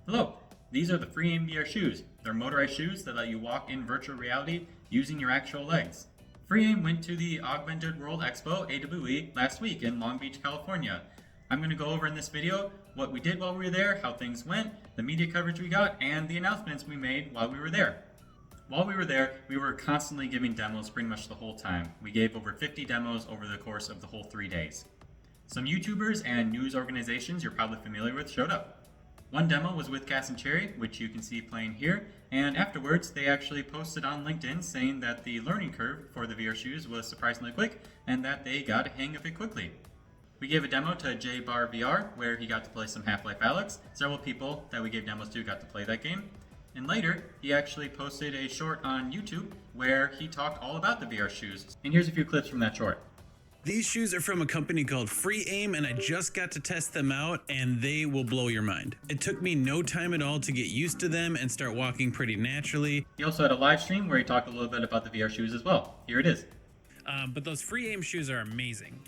Hello, these are the Freeaim VR shoes. They're motorized shoes that let you walk in virtual reality using your actual legs. Freeaim went to the Augmented World Expo, AWE, last week in Long Beach, California. I'm going to go over in this video what we did while we were there, how things went, the media coverage we got, and the announcements we made while we were there. While we were there, we were constantly giving demos pretty much the whole time. We gave over 50 demos over the course of the whole 3 days. Some YouTubers and news organizations you're probably familiar with showed up. One demo was with Cass and Cherry, which you can see playing here, and afterwards they actually posted on LinkedIn saying that the learning curve for the VR shoes was surprisingly quick and that they got a hang of it quickly. We gave a demo to J-Bar VR where he got to play some Half-Life Alyx. Several people that we gave demos to got to play that game. And later, he actually posted a short on YouTube where he talked all about the VR shoes. And here's a few clips from that short. These shoes are from a company called Freeaim, and I just got to test them out, and they will blow your mind. It took me no time at all to get used to them and start walking pretty naturally. He also had a live stream where he talked a little bit about the VR shoes as well. Here it is. But those Freeaim shoes are amazing.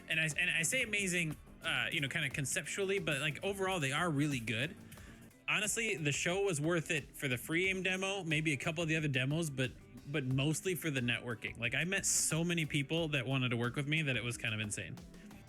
And I say amazing, kind of conceptually, but like overall, they are really good. Honestly, the show was worth it for the Freeaim demo, maybe a couple of the other demos, but mostly for the networking. Like, I met so many people that wanted to work with me that it was kind of insane.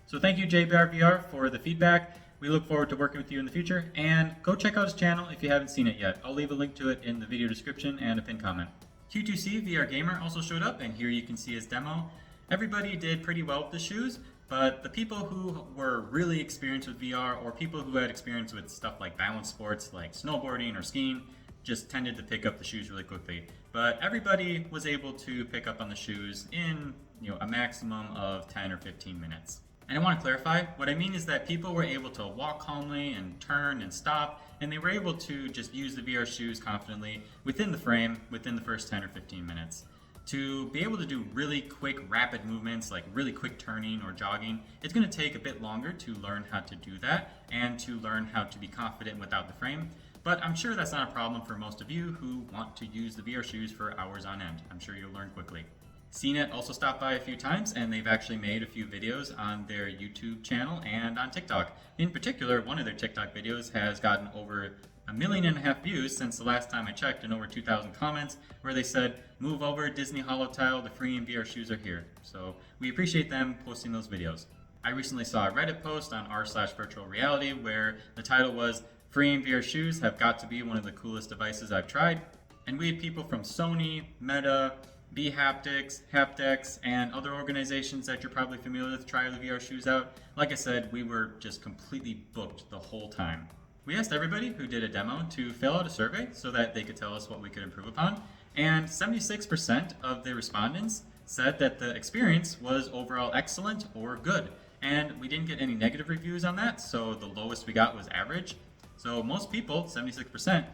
So thank you, JBR for the feedback. We look forward to working with you in the future, and go check out his channel if you haven't seen it yet. I'll leave a link to it in the video description and a pinned comment. Q2C VR Gamer also showed up, and here you can see his demo. Everybody did pretty well with the shoes, but the people who were really experienced with VR, or people who had experience with stuff like balance sports like snowboarding or skiing, just tended to pick up the shoes really quickly. But everybody was able to pick up on the shoes in a maximum of 10 or 15 minutes. And I want to clarify, what I mean is that people were able to walk calmly and turn and stop, and they were able to just use the VR shoes confidently within the frame within the first 10 or 15 minutes. To be able to do really quick, rapid movements like really quick turning or jogging, it's going to take a bit longer to learn how to do that and to learn how to be confident without the frame. But I'm sure that's not a problem for most of you who want to use the VR shoes for hours on end. I'm sure you'll learn quickly. CNET also stopped by a few times, and they've actually made a few videos on their YouTube channel and on TikTok. In particular, one of their TikTok videos has gotten over 1.5 million views since the last time I checked, and over 2,000 comments where they said, "Move over, Disney Hollow Tile, the Freeaim VR shoes are here." So we appreciate them posting those videos. I recently saw a Reddit post on r/virtual reality where the title was, "Freeaim VR shoes have got to be one of the coolest devices I've tried." And we had people from Sony, Meta, B-Haptics, Haptics, and other organizations that you're probably familiar with try the VR shoes out. Like I said, we were just completely booked the whole time. We asked everybody who did a demo to fill out a survey so that they could tell us what we could improve upon, and 76% of the respondents said that the experience was overall excellent or good. And we didn't get any negative reviews on that, so the lowest we got was average. So most people, 76%,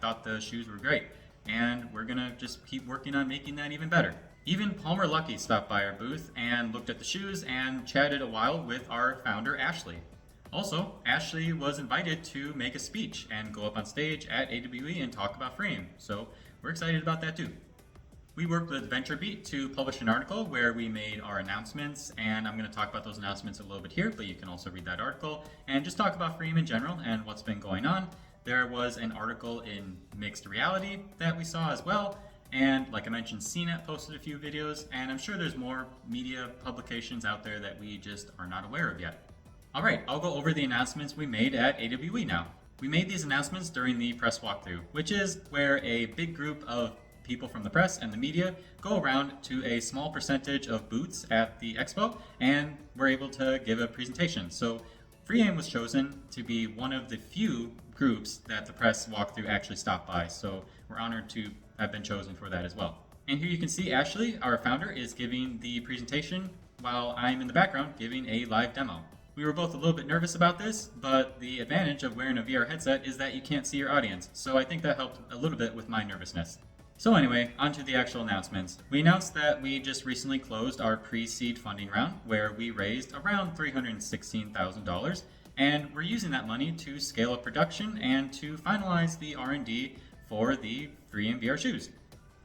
thought the shoes were great. And we're gonna just keep working on making that even better. Even Palmer Luckey stopped by our booth and looked at the shoes and chatted a while with our founder, Ashley. Also, Ashley was invited to make a speech and go up on stage at AWE and talk about Freeaim, so we're excited about that too. We worked with VentureBeat to publish an article where we made our announcements, and I'm going to talk about those announcements a little bit here, but you can also read that article and just talk about Freeaim in general and what's been going on. There was an article in Mixed Reality that we saw as well, and like I mentioned, CNET posted a few videos, and I'm sure there's more media publications out there that we just are not aware of yet. Alright, I'll go over the announcements we made at AWE now. We made these announcements during the press walkthrough, which is where a big group of people from the press and the media go around to a small percentage of booths at the expo, and we're able to give a presentation. So Freeaim was chosen to be one of the few groups that the press walkthrough actually stopped by, so we're honored to have been chosen for that as well. And here you can see Ashley, our founder, is giving the presentation while I'm in the background giving a live demo. We were both a little bit nervous about this, but the advantage of wearing a VR headset is that you can't see your audience, so I think that helped a little bit with my nervousness. So anyway, on to the actual announcements. We announced that we just recently closed our pre-seed funding round, where we raised around $316,000, and we're using that money to scale up production and to finalize the R&D for the Freeaim VR shoes.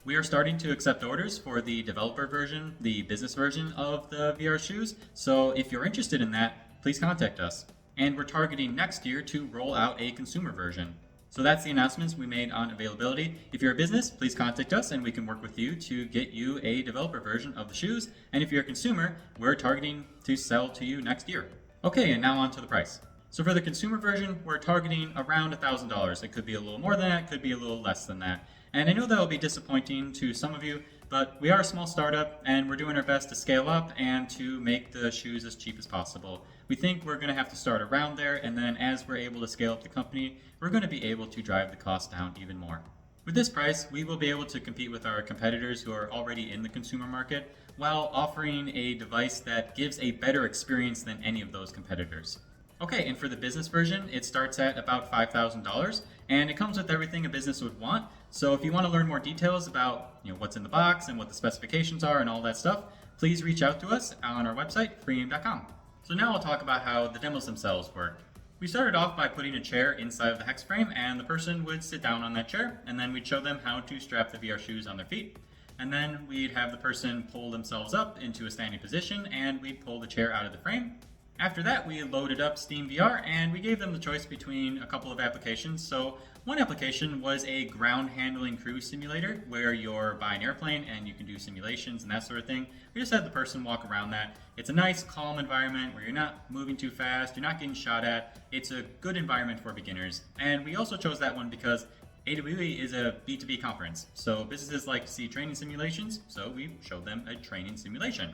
We are starting to accept orders for the developer version, the business version of the VR shoes, so if you're interested in that, please contact us. and we're targeting next year to roll out a consumer version. So that's the announcements we made on availability. If you're a business, please contact us and we can work with you to get you a developer version of the shoes. And if you're a consumer, we're targeting to sell to you next year. Okay, and now on to the price. So for the consumer version, we're targeting around $1,000. It could be a little more than that, could be a little less than that. And I know that will be disappointing to some of you, but we are a small startup and we're doing our best to scale up and to make the shoes as cheap as possible. We think we're going to have to start around there, and then as we're able to scale up the company, we're going to be able to drive the cost down even more. With this price, we will be able to compete with our competitors who are already in the consumer market while offering a device that gives a better experience than any of those competitors. Okay, and for the business version, it starts at about $5,000, and it comes with everything a business would want. So if you want to learn more details about what's in the box and what the specifications are and all that stuff, please reach out to us on our website, freeaim.com. So now I'll talk about how the demos themselves work. We started off by putting a chair inside of the hex frame, and the person would sit down on that chair, and then we'd show them how to strap the VR shoes on their feet. And then we'd have the person pull themselves up into a standing position, and we'd pull the chair out of the frame. After that, we loaded up Steam VR and we gave them the choice between a couple of applications. So one application was a ground handling crew simulator where you're by an airplane and you can do simulations and that sort of thing. We just had the person walk around that. It's a nice, calm environment where you're not moving too fast, you're not getting shot at. It's a good environment for beginners. And we also chose that one because AWE is a B2B conference. So businesses like to see training simulations, so we showed them a training simulation.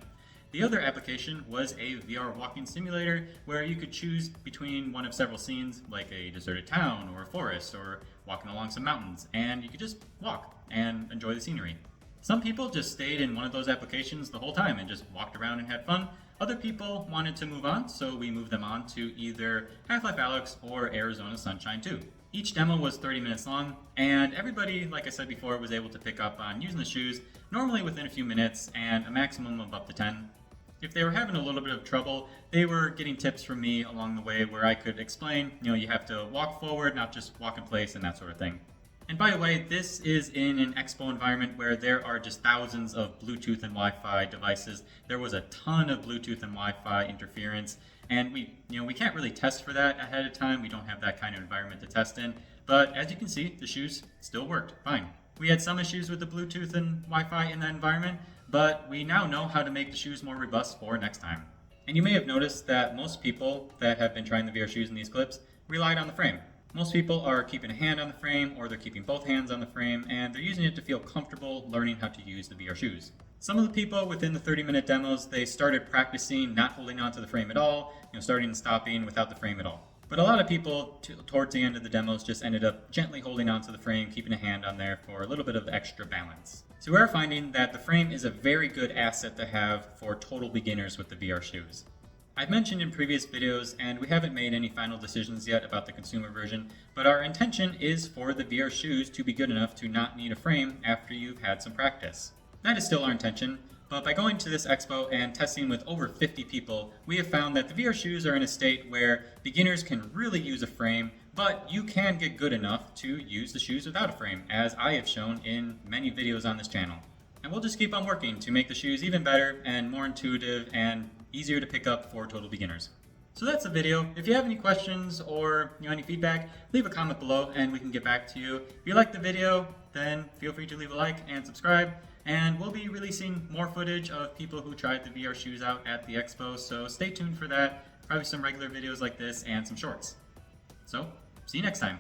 The other application was a VR walking simulator where you could choose between one of several scenes, like a deserted town or a forest or walking along some mountains, and you could just walk and enjoy the scenery. Some people just stayed in one of those applications the whole time and just walked around and had fun. Other people wanted to move on, so we moved them on to either Half-Life Alyx or Arizona Sunshine 2. Each demo was 30 minutes long, and everybody, like I said before, was able to pick up on using the shoes, normally within a few minutes and a maximum of up to 10. If they were having a little bit of trouble, they were getting tips from me along the way where I could explain, you have to walk forward, not just walk in place and that sort of thing. And by the way, this is in an expo environment where there are just thousands of Bluetooth and Wi-Fi devices. There was a ton of Bluetooth and Wi-Fi interference, and we can't really test for that ahead of time. We don't have that kind of environment to test in. But as you can see, the shoes still worked fine. We had some issues with the Bluetooth and Wi-Fi in that environment, but we now know how to make the shoes more robust for next time. And you may have noticed that most people that have been trying the VR shoes in these clips relied on the frame. Most people are keeping a hand on the frame, or they're keeping both hands on the frame, and they're using it to feel comfortable learning how to use the VR shoes. Some of the people within the 30-minute demos, they started practicing not holding onto the frame at all, starting and stopping without the frame at all. But a lot of people, towards the end of the demos, just ended up gently holding onto the frame, keeping a hand on there for a little bit of extra balance. So we're finding that the frame is a very good asset to have for total beginners with the VR shoes. I've mentioned in previous videos, and we haven't made any final decisions yet about the consumer version, but our intention is for the VR shoes to be good enough to not need a frame after you've had some practice. That is still our intention. But by going to this expo and testing with over 50 people, we have found that the VR shoes are in a state where beginners can really use a frame, but you can get good enough to use the shoes without a frame, as I have shown in many videos on this channel. And we'll just keep on working to make the shoes even better and more intuitive and easier to pick up for total beginners. So that's the video. If you have any questions or any feedback, leave a comment below and we can get back to you. If you liked the video, then feel free to leave a like and subscribe. And we'll be releasing more footage of people who tried the VR shoes out at the expo, so stay tuned for that. Probably some regular videos like this and some shorts. So, see you next time.